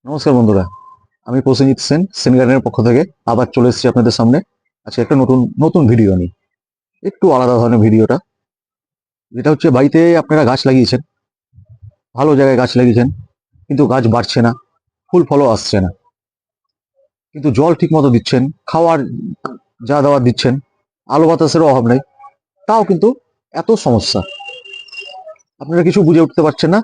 নমস্কার বন্ধুরা, আমি প্রসেনজিৎ সেন সেনগার্ডেনের পক্ষ থেকে আবার চলে এসেছি আপনাদের সামনে। আজকে একটা নতুন নতুন ভিডিও নিয়ে, একটু আলাদা ধরনের ভিডিওটা। যেটা হচ্ছে, বাড়িতে আপনারা গাছ লাগিয়েছেন, ভালো জায়গায় গাছ লাগিয়েছেন, কিন্তু গাছ বাড়ছে না, ফুল ফলও আসছে না। কিন্তু জল ঠিক মতো দিচ্ছেন, খাওয়ার যা দাওয়ার দিচ্ছেন, আলো বাতাসেরও অভাব নেই, তাও কিন্তু এত সমস্যা। আপনারা কিছু বুঝে উঠতে পারছেন না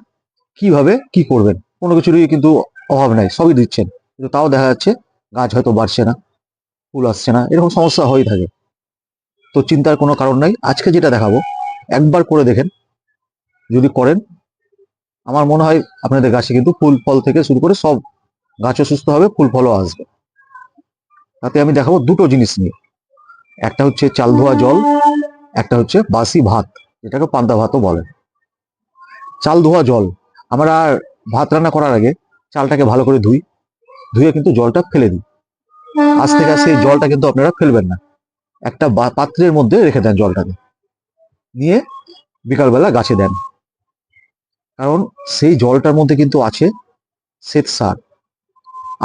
কিভাবে কি করবেন। কোনো কিছুরই কিন্তু অভাব নাই, সবই দিচ্ছেন, কিন্তু তাও দেখা যাচ্ছে গাছ হয়তো বাড়ছে না, ফুল আসছে না, এরকম সমস্যা হয়ে থাকে। তো চিন্তার কোনো কারণ নাই। আজকে যেটা দেখাবো, একবার করে দেখেন। যদি করেন, আমার মনে হয় আপনাদের গাছে কিন্তু ফুল ফল থেকে শুরু করে সব গাছও সুস্থ হবে, ফুল ফলও আসবে। তাতে আমি দেখাবো দুটো জিনিস নিয়ে। একটা হচ্ছে চাল ধোয়া জল, একটা হচ্ছে বাসি ভাত, যেটাকে পান্তা ভাতও বলে। চাল ধোয়া জল, আমরা ভাত রান্না করার আগে চালটাকে ভালো করে ধুয়ে কিন্তু জলটা ফেলে দিই। আজ থেকে সেই জলটা কিন্তু আপনারা ফেলবেন না, একটা পাত্রের মধ্যে রেখে দেন জলটাকে, নিয়ে বিকালবেলা গাছে দেন। কারণ সেই জলটার মধ্যে কিন্তু আছে শ্বেত সার,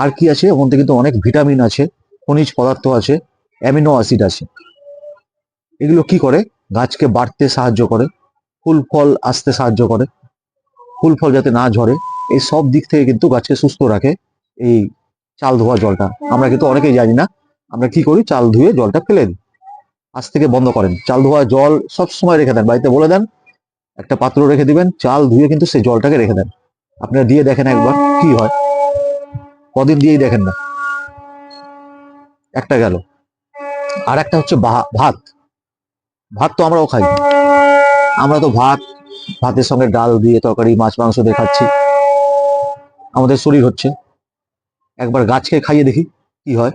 আর কি আছে ওর মধ্যে, কিন্তু অনেক ভিটামিন আছে, খনিজ পদার্থ আছে, অ্যামিনো অ্যাসিড আছে। এগুলো কি করে? গাছকে বাড়তে সাহায্য করে, ফুল ফল আসতে সাহায্য করে, ফুল ফল যাতে না ঝরে, এই সব দিক থেকে কিন্তু গাছকে সুস্থ রাখে এই চাল ধোয়া জলটা। আমরা কিন্তু অনেকেই জানি না, আমরা কি করি, চাল ধুয়ে জলটা ফেলে দিই। আজ থেকে বন্ধ করেন, চাল ধোয়া জল সব সময় রেখে দেন, বাড়িতে বলে দেন একটা পাত্র রেখে দিবেন, চাল ধুয়ে কিন্তু সেই জলটাকে রেখে দেন। আপনারা দিয়ে দেখেন একবার কি হয়, কদিন দিয়েই দেখেন না। একটা গেল। আর একটা হচ্ছে ভাত। ভাত তো আমরাও খাই, আমরা তো ভাতের সঙ্গে ডাল দিয়ে, তরকারি, মাছ মাংস দিয়ে খাচ্ছি, আমাদের শরীর হচ্ছে। একবার গাছকে খাইয়ে দেখি কি হয়।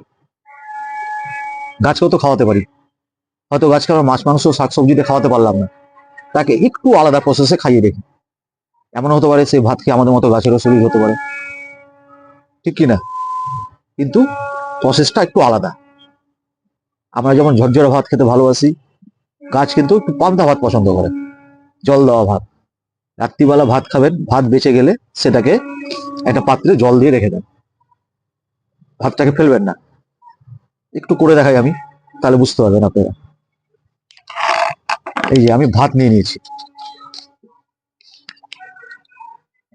গাছকেও তো খাওয়াতে পারি, হয়তো গাছকে আমরা মাছ মাংস শাকসবজি দিয়ে খাওয়াতে পারলাম না, তাকে একটু আলাদা প্রসেসে খাইয়ে দেখি। এমন হতে পারে সেই ভাত খেয়ে আমাদের মতো গাছেরও শরীর হতে পারে, ঠিক কি না? কিন্তু প্রসেসটা একটু আলাদা। আমরা যেমন ঝরঝরে ভাত খেতে ভালোবাসি, গাছ কিন্তু একটু পান্তা ভাত পছন্দ করে, জল দেওয়া ভাত। রাত্রিবেলা ভাত খাবেন, ভাত বেঁচে গেলে সেটাকে একটা পাত্রে জল দিয়ে রেখে দেন, ভাতটাকে ফেলবেন না। একটু করে দেখাই আমি, তাহলে বুঝতে পারবেন আপনারা। এই যে আমি ভাত নিয়ে নিয়েছি,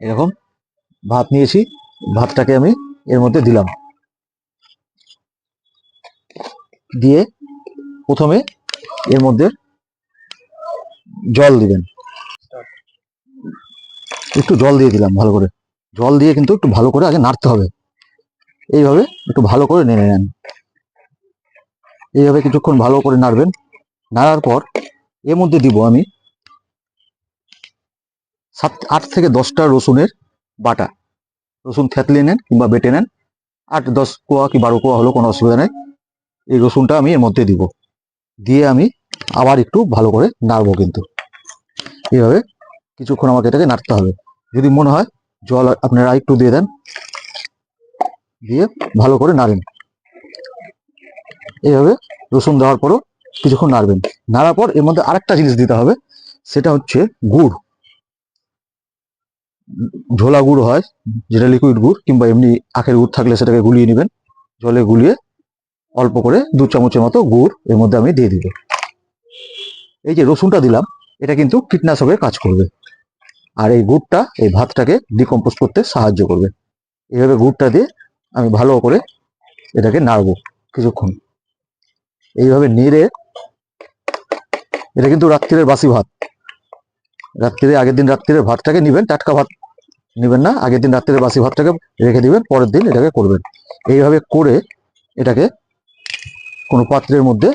এরকম ভাত নিয়েছি, ভাতটাকে আমি এর মধ্যে দিলাম। দিয়ে প্রথমে এর মধ্যে জল দিবেন, একটু জল দিয়ে দিলাম ভালো করে। জল দিয়ে কিন্তু একটু ভালো করে আগে নাড়তে হবে, এইভাবে একটু ভালো করে নেড়ে নেন। এইভাবে কিছুক্ষণ ভালো করে নাড়বেন। নাড়ার পর এর মধ্যে দিব আমি 8 থেকে 10টা রসুনের বাটা। রসুন থেতলে নেন কিংবা বেটে নেন, 8-10 কোয়া কি 12 কোয়া হলো কোনো অসুবিধা নেই। এই রসুনটা আমি এর মধ্যে দিব, দিয়ে আমি আবার একটু ভালো করে নাড়বো। কিন্তু এইভাবে কিছুক্ষণ আমাকে এটাকে নাড়তে হবে। যদি মনে হয় জল আপনারা একটু দিয়ে দেন, দিয়ে ভালো করে নাড়েন। এইভাবে রসুন দেওয়ার পরও কিছুক্ষণ নাড়বেন। নাড়ার পর এর মধ্যে আরেকটা জিনিস দিতে হবে, সেটা হচ্ছে গুড়। ঝোলা গুড় হয়, যেটা লিকুইড গুড়, কিংবা এমনি আখের গুড় থাকলে সেটাকে গুলিয়ে নেবেন, জলে গুলিয়ে অল্প করে 2 চামচের মতো গুড় এর মধ্যে আমি দিয়ে দিব। এই যে রসুনটা দিলাম, এটা কিন্তু কীটনাশকের কাজ করবে, আর এই গুড়টা এই ভাতটাকে ডিকম্পোজ করতে সাহায্য করবে। এইভাবে গুড়টা দিয়ে আমি ভালো করে এটাকে নাড়বো কিছুক্ষণ। এইভাবে নেড়ে, এটা কিন্তু রাত্রিরের বাসি ভাত, রাত্রিরে আগের দিন রাত্রিরে ভাতটাকে নিবেন, টাটকা ভাত নিবেন না, আগের দিন রাত্রিরে বাসি ভাতটাকে রেখে দিবেন, পরের দিন এটাকে করবেন। এইভাবে করে এটাকে কোনো পাত্রের মধ্যে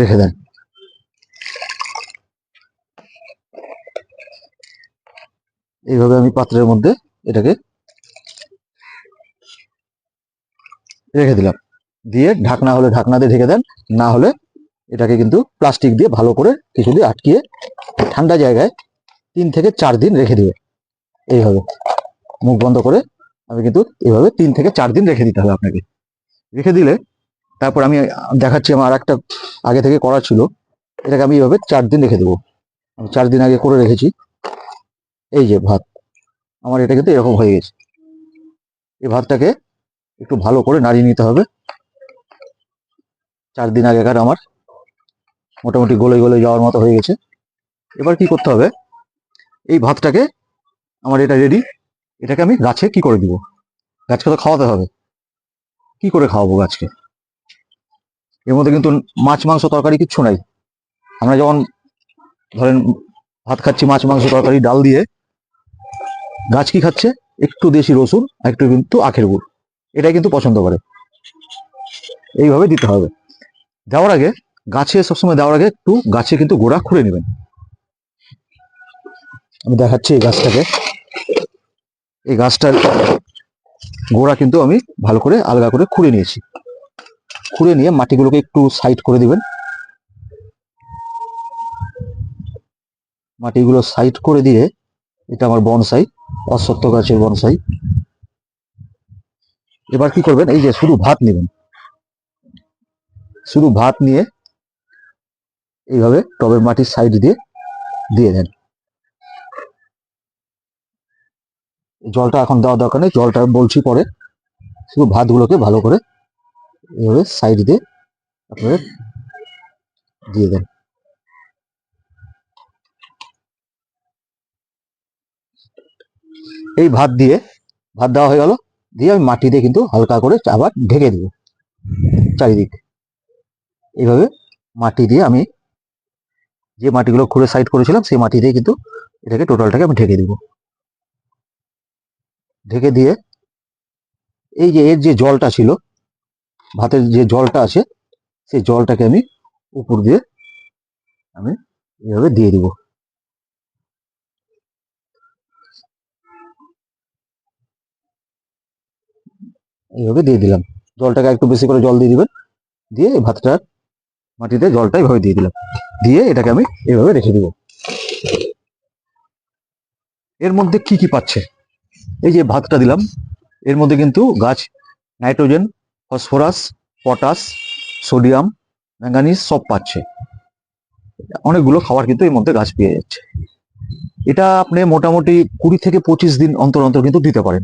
রেখে দেন। এইভাবে আমি পাত্রের মধ্যে এটাকে রেখে দিলাম, দিয়ে ঢাকনা হলে ঢাকনা দিয়ে ঢেকে দেন, না হলে এটাকে কিন্তু প্লাস্টিক দিয়ে ভালো করে কিছু দিয়ে আটকিয়ে ঠান্ডা জায়গায় 3 থেকে 4 দিন রেখে দিবে। এইভাবে মুখ বন্ধ করে আমি কিন্তু এইভাবে 3 থেকে 4 দিন রেখে দিতে হবে আপনাকে। রেখে দিলে তারপর আমি দেখাচ্ছি, আমার একটা আগে থেকে করা ছিল, এটাকে আমি এইভাবে 4 দিন রেখে দেবো। আমি 4 দিন আগে করে রেখেছি। এই যে ভাত আমার এটা কিন্তু এরকম হয়ে গেছে। এই ভাতটাকে একটু ভালো করে নাড়িয়ে নিতে হবে। 4 দিন আগেকার আমার মোটামুটি গলে গলে যাওয়ার মতো হয়ে গেছে। এবার কি করতে হবে, এই ভাতটাকে আমার এটা রেডি, এটাকে আমি গাছে কি করে দিব? গাছকে তো খাওয়াতে হবে। কি করে খাওয়াবো গাছকে? এর মধ্যে কিন্তু মাছ মাংস তরকারি কিচ্ছু নাই। আমরা যেমন ধরেন ভাত খাচ্ছি মাছ মাংস তরকারি ডাল দিয়ে, গাছ কি খাচ্ছে? একটু দেশি রসুন আর একটু কিন্তু আখের গুড়, এটাই কিন্তু পছন্দ করে। এইভাবে দিতে হবে। দেওয়ার আগে গাছে সবসময় দেওয়ার আগে একটু গাছে কিন্তু গোড়া খুঁড়ে নেবেন। আমি দেখাচ্ছি এই গাছটাকে, এই গাছটার গোড়া কিন্তু আমি ভালো করে আলগা করে খুঁড়ে নিয়েছি। খুঁড়ে নিয়ে মাটিগুলোকে একটু সাইড করে দিবেন। মাটিগুলো সাইড করে দিয়ে, এটা আমার বনসাই, অশ্বত্থ গাছের বনসাই। এবার কি করবেন, এই যে শুধু ভাত নেবেন, শুধু ভাত নিয়ে এইভাবে টবের মাটির সাইড দিয়ে দিয়ে দেন। জলটা এখন দেওয়ার দরকার নেই, জলটা বলছি পরে। শুধু ভাতগুলোকে ভালো করে এইভাবে সাইড দিয়ে আপনারা দিয়ে দেন। এই ভাত দিয়ে, ভাত দেওয়া হয়ে গেল, দিয়ে আমি মাটি দিয়ে কিন্তু হালকা করে আবার ঢেকে দিব চারিদিক। এইভাবে মাটি দিয়ে আমি যে মাটিগুলো খুঁড়ে সাইড করেছিলাম সেই মাটি দিয়ে কিন্তু এটাকে টোটালটাকে আমি ঢেকে দিব। ঢেকে দিয়ে এই যে এর যে জলটা ছিল, ভাতের যে জলটা আছে, সেই জলটাকে আমি উপর দিয়ে আমি এইভাবে দিয়ে দিব। এইভাবে দিয়ে দিলাম। জলটাকে একটু বেশি করে জল দিয়ে দিবেন। দিয়ে এই ভাতটার মাটিতে জলটা এইভাবে দিয়ে দিলাম। দিয়ে এটাকে আমি এইভাবে রেখে দিব। এর মধ্যে কি কি পাচ্ছে? এই যে ভাতটা দিলাম, এর মধ্যে কিন্তু গাছ nitrogen, phosphorus, potash, sodium, manganese সব পাচ্ছে। অনেকগুলো খাবার কিন্তু এর মধ্যে গাছ পেয়ে যাচ্ছে। এটা আপনি মোটামুটি 20 থেকে 25 দিন অন্তর অন্তর কিন্তু দিতে পারেন।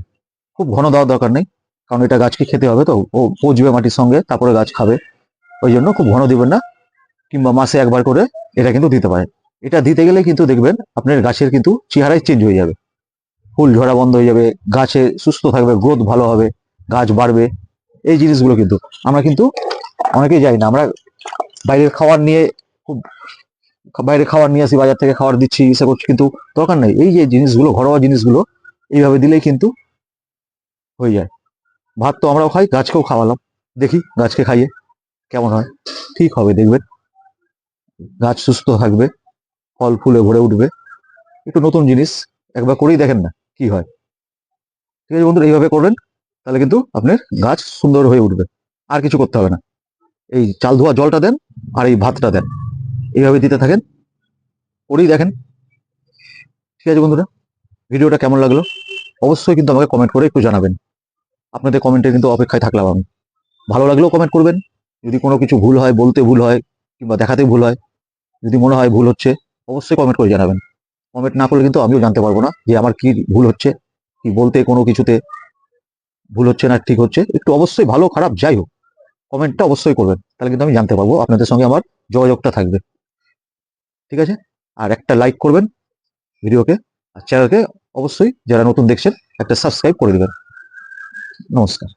খুব ঘন দেওয়ার দরকার নেই, কারণ এটা গাছকে খেতে হবে, তো ও পচবে মাটির সঙ্গে, তারপরে গাছ খাবে। ওই জন্য খুব ঘন দিবেন না, কিংবা মাসে একবার করে এটা কিন্তু দিতে পারেন। এটা দিতে গেলে কিন্তু দেখবেন আপনার গাছের কিন্তু চেহারাই চেঞ্জ হয়ে যাবে, ফুল ঝরা বন্ধ হয়ে যাবে, গাছে সুস্থ থাকবে, গ্রোথ ভালো হবে, গাছ বাড়বে। এই জিনিসগুলো কিন্তু আমরা কিন্তু অনেকেই জানি না। আমরা বাইরের খাবার নিয়ে খুব, বাইরে খাবার নিয়ে আসি, বাজার থেকে খাবার দিচ্ছি, ইচ্ছা করছি, কিন্তু দরকার নেই। এই যে জিনিসগুলো, ঘরোয়া জিনিসগুলো এইভাবে দিলেই কিন্তু হয়ে যায়। ভাত তো আমরাও খাই, গাছকেও খাওয়ালাম, দেখি গাছকে খাইয়ে কেমন হয়। ঠিক হবে, দেখবেন গাছ সুস্থ থাকবে, ফল ফুলে ভরে উঠবে। একটু নতুন জিনিস একবার করেই দেখেন না কি হয়। ঠিক আছে বন্ধুরা, এইভাবে করবেন, তাহলে কিন্তু আপনার গাছ সুন্দর হয়ে উঠবে। আর কিছু করতে হবে না। এই চাল ধোয়া জলটা দেন, আর এই ভাতটা দেন, এইভাবে দিতে থাকেন, করেই দেখেন। ঠিক আছে বন্ধুরা, ভিডিওটা কেমন লাগলো অবশ্যই কিন্তু আমাকে কমেন্ট করে একটু জানাবেন। আপনাদের কমেন্টে কিন্তু অপেক্ষায় থাকলাম আমি। ভালো লাগলেও কমেন্ট করবেন, যদি কোনো কিছু ভুল হয়, বলতে ভুল হয়, কিংবা দেখাতে ভুল হয়, যদি মনে হয় ভুল হচ্ছে, অবশ্যই কমেন্ট করে জানাবেন। কমেন্ট না করলে কিন্তু আমিও জানতে পারবো না যে আমার কি ভুল হচ্ছে, কি বলতে কোনো কিছুতে ভুল হচ্ছে না ঠিক হচ্ছে। একটু অবশ্যই ভালো খারাপ যাই হোক, কমেন্টটা অবশ্যই করবেন, তাহলে কিন্তু আমি জানতে পারবো, আপনাদের সঙ্গে আমার যোগাযোগটা থাকবে। ঠিক আছে, আর একটা লাইক করবেন ভিডিওকে, আর চ্যানেলকে অবশ্যই যারা নতুন দেখছেন একটা সাবস্ক্রাইব করে দেবেন। নমস্কার।